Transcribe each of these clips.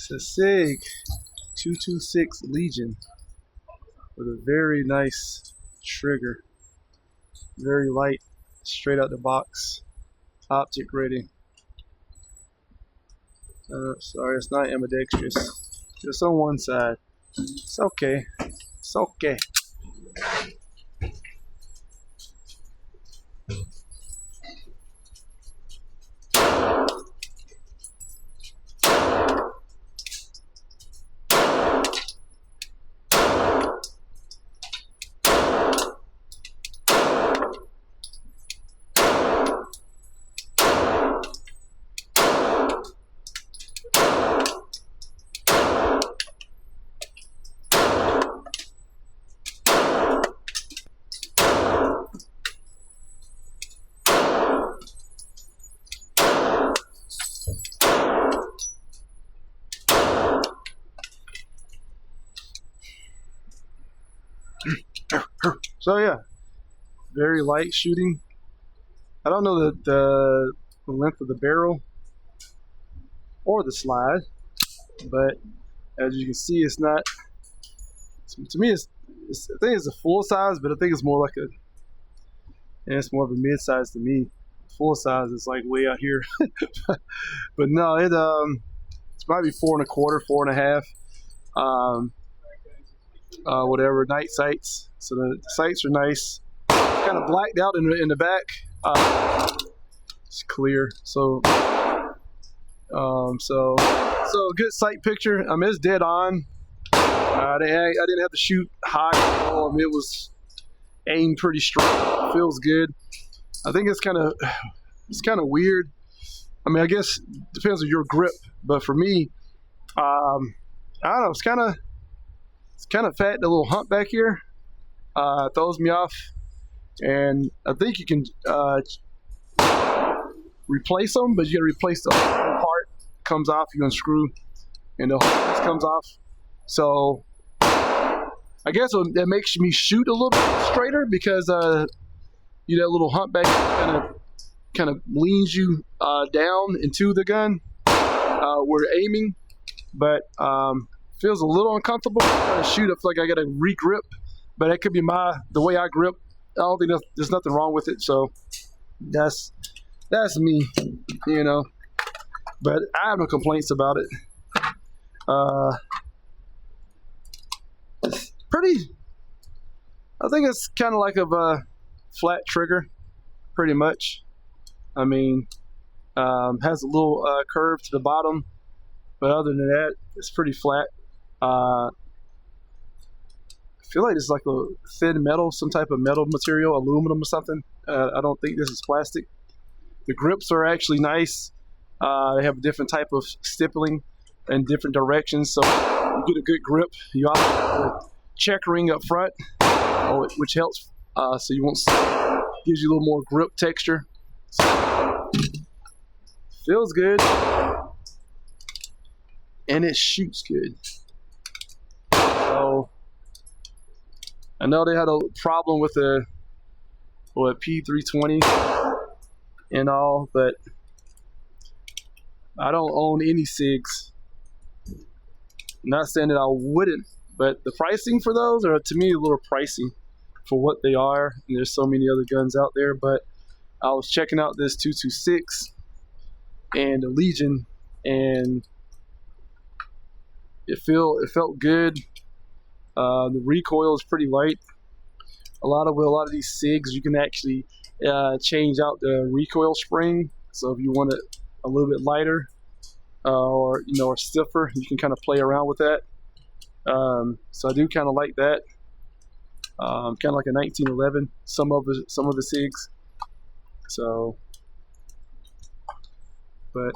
It's a SIG 226 Legion with a very nice trigger. Very light, straight out the box, optic ready. Sorry, it's not ambidextrous. Just on one side. It's okay. It's okay. So yeah, very light shooting. I don't know the length of the barrel or the slide, but as you can see, it's not. To me, I think it's a full size, but I think it's more like it's more of a mid size to me. Full size is like way out here, but no, it might be 4 1/4, 4 1/2. Whatever, night sights. So the sights are nice. Kind of blacked out in the back. It's clear. So good sight picture. I mean, it's dead on. I didn't have to shoot high. It was aimed pretty straight. Feels good. I think it's kind of weird. I mean, I guess it depends on your grip, but for me, I don't know. It's kind of fat. The little hump back here throws me off, and I think you can replace them, but you got to replace the whole part. Comes off, you unscrew, and the whole piece comes off. So I guess that makes me shoot a little bit straighter because that little hump back kind of leans you down into the gun where you're aiming, but feels a little uncomfortable trying to shoot. I feel like I got to re-grip, but that could be the way I grip. I don't think there's nothing wrong with it, so that's me, you know. But I have no complaints about it. It's pretty. I think it's kind of like a flat trigger, pretty much. I mean, has a little curve to the bottom, but other than that, it's pretty flat. I feel like it's like a thin metal, some type of metal material, aluminum or something. I don't think this is plastic. The grips are actually nice. They have a different type of stippling in different directions, so you get a good grip. You also have the checkering up front, which helps, so you won't. Gives you a little more grip texture. So, feels good, and it shoots good. So I know they had a problem with the P226 and all, but I don't own any SIGs. Not saying that I wouldn't, but the pricing for those are, to me, a little pricey for what they are. And there's so many other guns out there, but I was checking out this 226 and the Legion, and it felt good. The recoil is pretty light. A lot of these SIGs, you can actually change out the recoil spring. So if you want it a little bit lighter or stiffer, you can kind of play around with that. So I do kind of like that. Kind of like a 1911. Some of the SIGs. So, but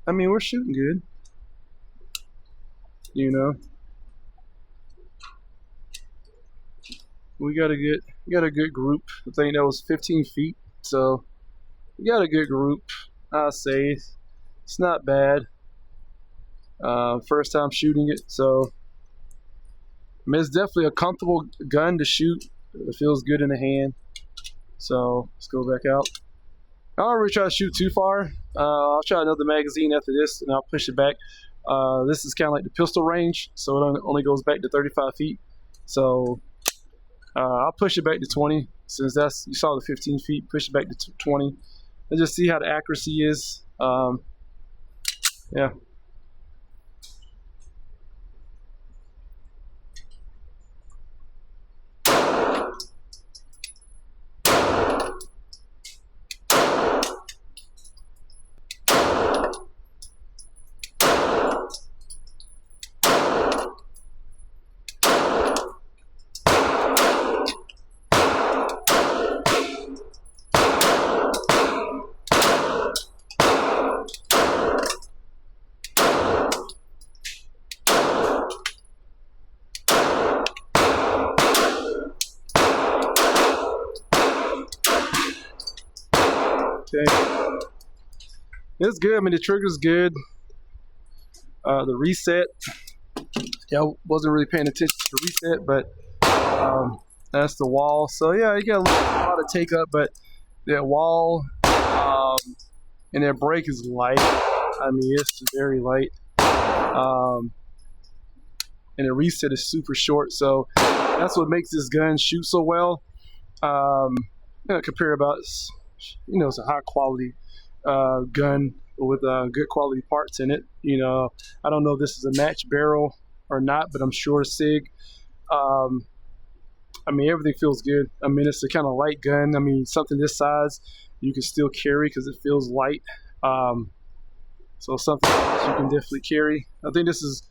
I mean, we're shooting good. You know. We got a good group. I think that was 15 feet, so we got a good group. I say it's not bad. First time shooting it, so I mean, it's definitely a comfortable gun to shoot. It feels good in the hand. So let's go back out. I don't really try to shoot too far. I'll try another magazine after this, and I'll push it back. This is kind of like the pistol range, so it only goes back to 35 feet. So I'll push it back to 20, since you saw the 15 feet. Push it back to 20, and just see how the accuracy is. Yeah. Okay. It's good. I mean, the trigger's good. The reset, yeah, I wasn't really paying attention to the reset, but that's the wall. So yeah, you got a lot of take up, but that wall and that brake is light. I mean, it's very light. And the reset is super short, so that's what makes this gun shoot so well. Compare about, it's a high quality gun with good quality parts in it. I don't know if this is a match barrel or not, but I'm sure SIG. I mean, everything feels good. I mean, it's a kind of light gun. I mean, something this size you can still carry because it feels light. So something else you can definitely carry. I think this is,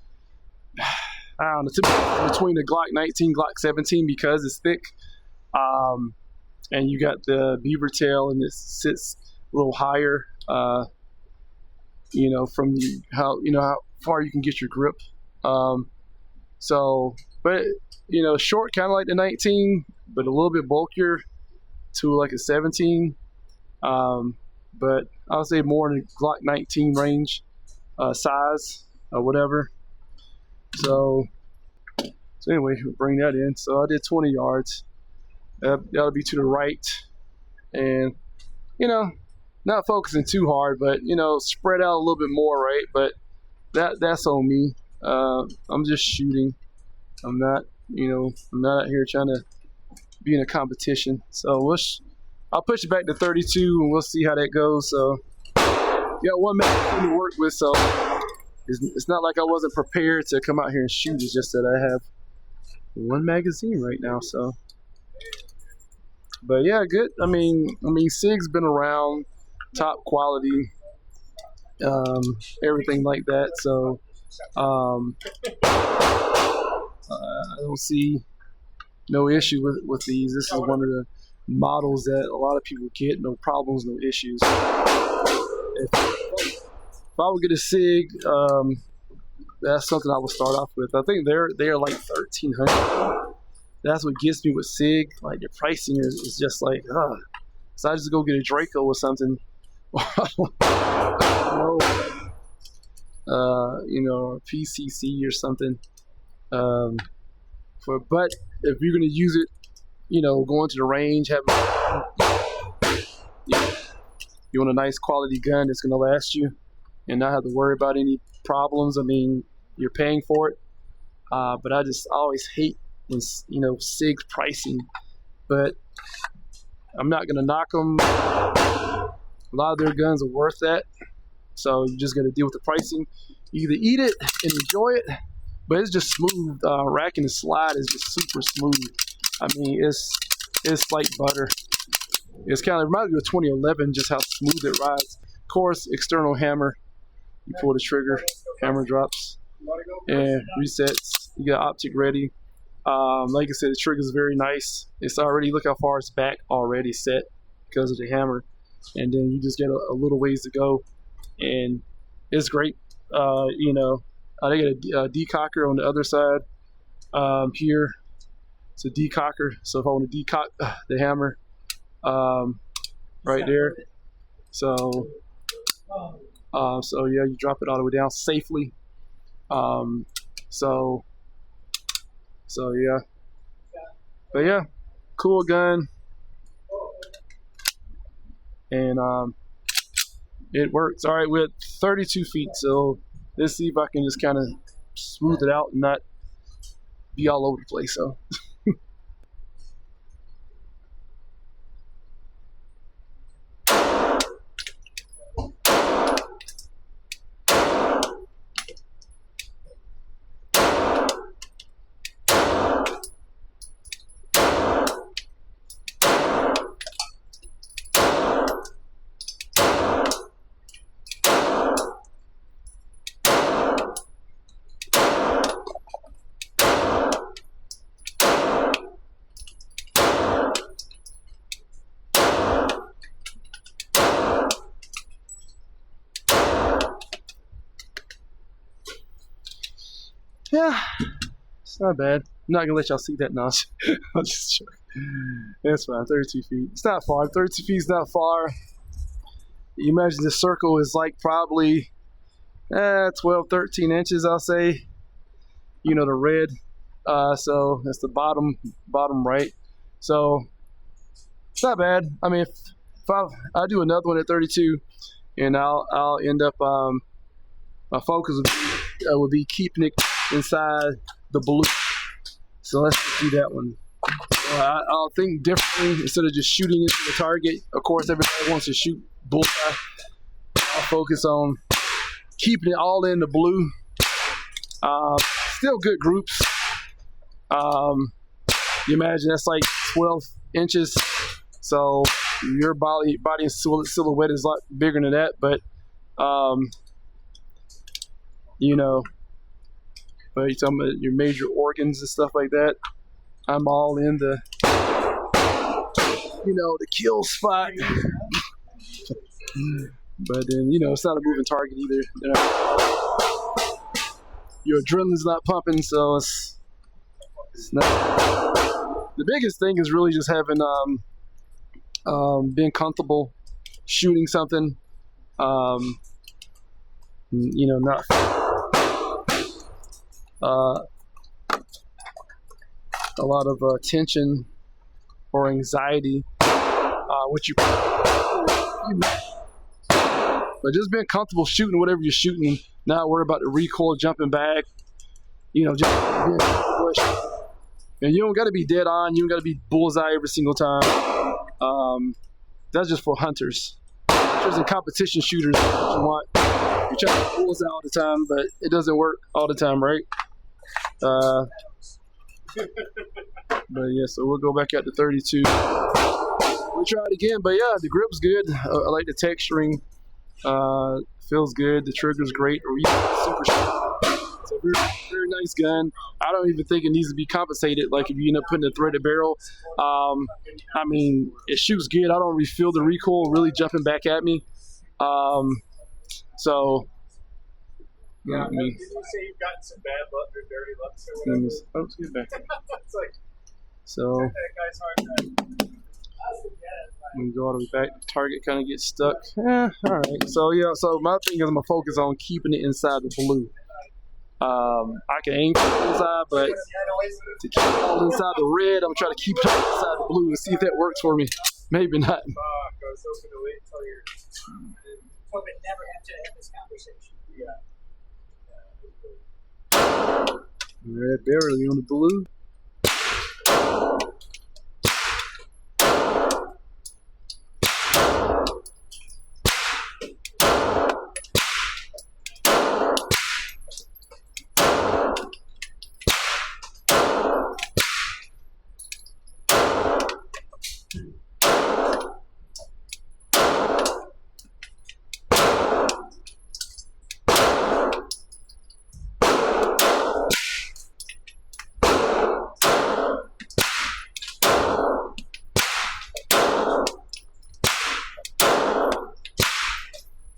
I don't know, between the Glock 19, Glock 17 because it's thick. And you got the beaver tail, and it sits a little higher, from how far you can get your grip. But short, kind of like the 19, but a little bit bulkier to like a 17. But I would say more in the Glock 19 range, size or whatever. So anyway, we'll bring that in. So I did 20 yards. That'll be to the right, and not focusing too hard, but spread out a little bit more, right? But that's on me. I'm just shooting. I'm not out here trying to be in a competition. So I'll push it back to 32, and we'll see how that goes. So got one magazine to work with, so it's not like I wasn't prepared to come out here and shoot. It's just that I have one magazine right now, so. But yeah, good. I mean, SIG's been around, top quality, everything like that. So I don't see no issue with these. This is one of the models that a lot of people get, no problems, no issues. If I would get a SIG, that's something I would start off with. I think they're like $1,300. That's what gets me with SIG. Like, the pricing is just like, so I just go get a Draco or something. PCC or something. But if you're gonna use it, going to the range, you want a nice quality gun that's gonna last you and not have to worry about any problems. I mean, you're paying for it. But I always hate when SIG's pricing, but I'm not gonna knock them. A lot of their guns are worth that, so you just gotta deal with the pricing. You either eat it and enjoy it, but it's just smooth. Racking and slide is just super smooth. I mean, it's like butter. It's kind of reminds me of 2011, just how smooth it rides. Of course, external hammer. You pull the trigger, hammer drops, and resets. You got optic ready. Like I said, the trigger is very nice. It's already, look how far it's back already set because of the hammer. And then you just get a little ways to go, and it's great. They got a decocker on the other side. Here, it's a decocker. So if I want to decock the hammer, right there. So yeah, you drop it all the way down safely. So yeah, but yeah, cool gun, and it works. All right, we're at 32 feet, so let's see if I can just kind of smooth it out and not be all over the place. So. Yeah, it's not bad. I'm not gonna let y'all see that nonsense. I'll just joking. It's fine. 32 feet. It's not far. 32 feet is not far. You imagine the circle is like probably 12, 13 inches, I'll say. You know, the red. So that's the bottom right. So it's not bad. I mean, if I do another one at 32, and I'll end up my focus would be keeping it inside the blue. So let's do that one. I'll think differently instead of just shooting into the target. Of course, everybody wants to shoot bullseye. I'll focus on keeping it all in the blue. Still good groups. You imagine that's like 12 inches. So your body and silhouette is a lot bigger than that. But you know, but you're talking about your major organs and stuff like that. I'm all in the, you know, the kill spot. But then, you know, it's not a moving target either. You know, your adrenaline's not pumping, so it's not. The biggest thing is really just having being comfortable shooting something. You know, not a lot of tension or anxiety, which you but just being comfortable shooting whatever you're shooting, not worry about the recoil, jumping back, you know, just being and you don't got to be dead on, you don't got to be bullseye every single time. That's just for hunters and competition shooters. What you want, you try to bullseye all the time, but it doesn't work all the time, right? But yeah, so we'll go back out to 32. We'll try it again, but yeah, the grip's good. I like the texturing. Feels good. The trigger's great. Super sharp. It's a very, very nice gun. I don't even think it needs to be compensated. Like if you end up putting a threaded barrel, I mean, it shoots good. I don't really feel the recoil really jumping back at me. So. Yeah, did you say you've gotten some bad luck or dirty luck or whatever? Oh, excuse me. It's like, so that guy's hard to when you go all the way back, the target kind of gets stuck. All right. So yeah, so my thing is I'm gonna focus on keeping it inside the blue. I can aim for the bullseye, but to keep it all inside the red, I'm trying to keep it inside the blue and see if that works for me. Maybe not. I was hoping to wait until you're. Hope it never have to have this conversation. Yeah. Red barely on the blue.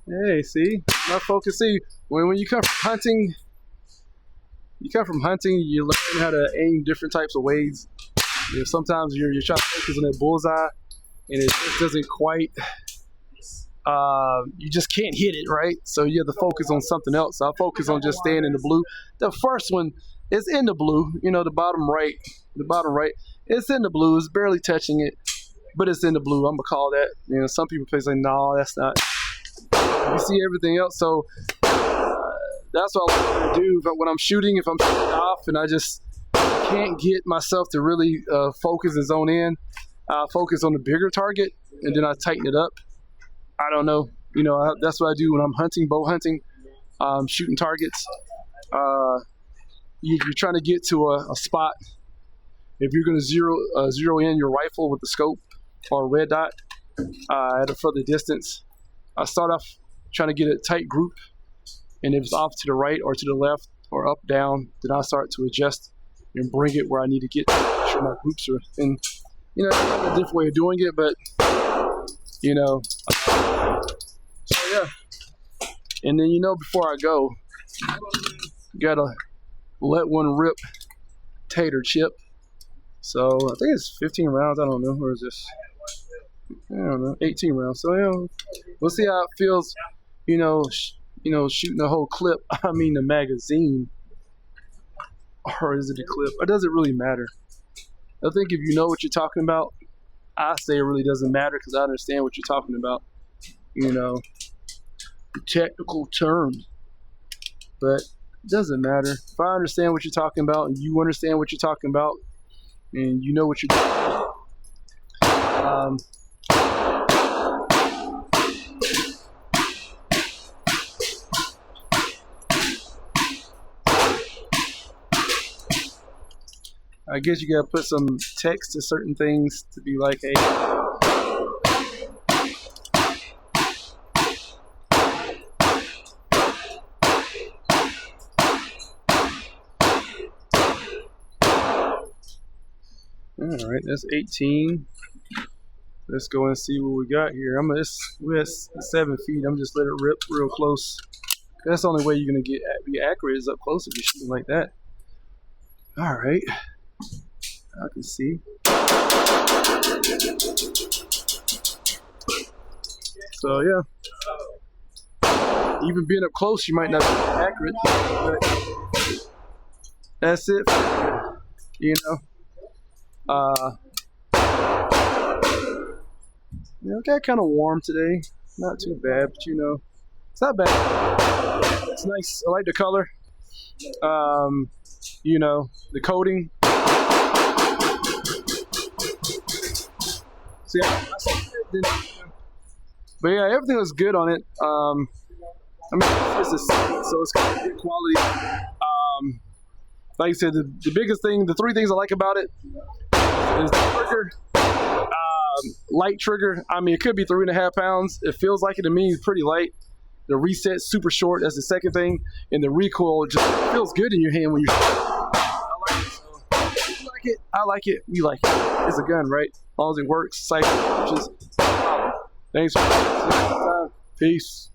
Hey, see, my focus. See, when you come from hunting, you learn how to aim different types of ways. You know, sometimes you're trying to focus on that bullseye, and it just doesn't quite. You just can't hit it right, so you have to focus on something else. So I focus on just staying in the blue. The first one is in the blue. You know, the bottom right, it's in the blue. It's barely touching it, but it's in the blue. I'm gonna call that. You know, some people say, "No, that's not." You see everything else, so that's what I like to do. But when I'm shooting, if I'm shooting off and I just can't get myself to really focus and zone in, I'll focus on the bigger target and then I tighten it up. I don't know. You know, that's what I do when I'm hunting, bow hunting, shooting targets. You're trying to get to a spot. If you're going to zero in your rifle with the scope or a red dot at a further distance, I start off trying to get a tight group, and if it's off to the right or to the left or up, down, then I start to adjust and bring it where I need to get to make sure my groups are in. You know, it's a different way of doing it, but, you know, so yeah. And then, you know, before I go, gotta let one rip tater chip. So I think it's 15 rounds. I don't know. Or is this? I don't know. 18 rounds. So yeah, we'll see how it feels. You know, shooting a whole clip. I mean, the magazine, or is it a clip? Or does it really matter? I think if you know what you're talking about, I say it really doesn't matter because I understand what you're talking about. You know, the technical terms, but it doesn't matter. If I understand what you're talking about and you understand what you're talking about, and you know what you're doing. I guess you gotta put some text to certain things to be like, hey. All right, that's 18. Let's go and see what we got here. We're at 7 feet. I'm just letting it rip real close. That's the only way you're gonna be accurate is up close if you're shooting like that. All right, I can see. So yeah, even being up close, you might not be accurate, but that's it. You know. You know, it got kind of warm today. Not too bad, but you know, it's not bad. It's nice. I like the color. You know, the coating. So yeah, but yeah, everything was good on it. I mean, it's a SIG, so it's got good quality. Like I said, the biggest thing, the three things I like about it is the trigger, light trigger. I mean, it could be 3.5 pounds. It feels like it to me. It's pretty light. The reset super short. That's the second thing. And the recoil just feels good in your hand when you. I like it. So, you like it. I like it. We like it. It's a gun, right? As long as it works. Cycle. Thanks for time. Peace.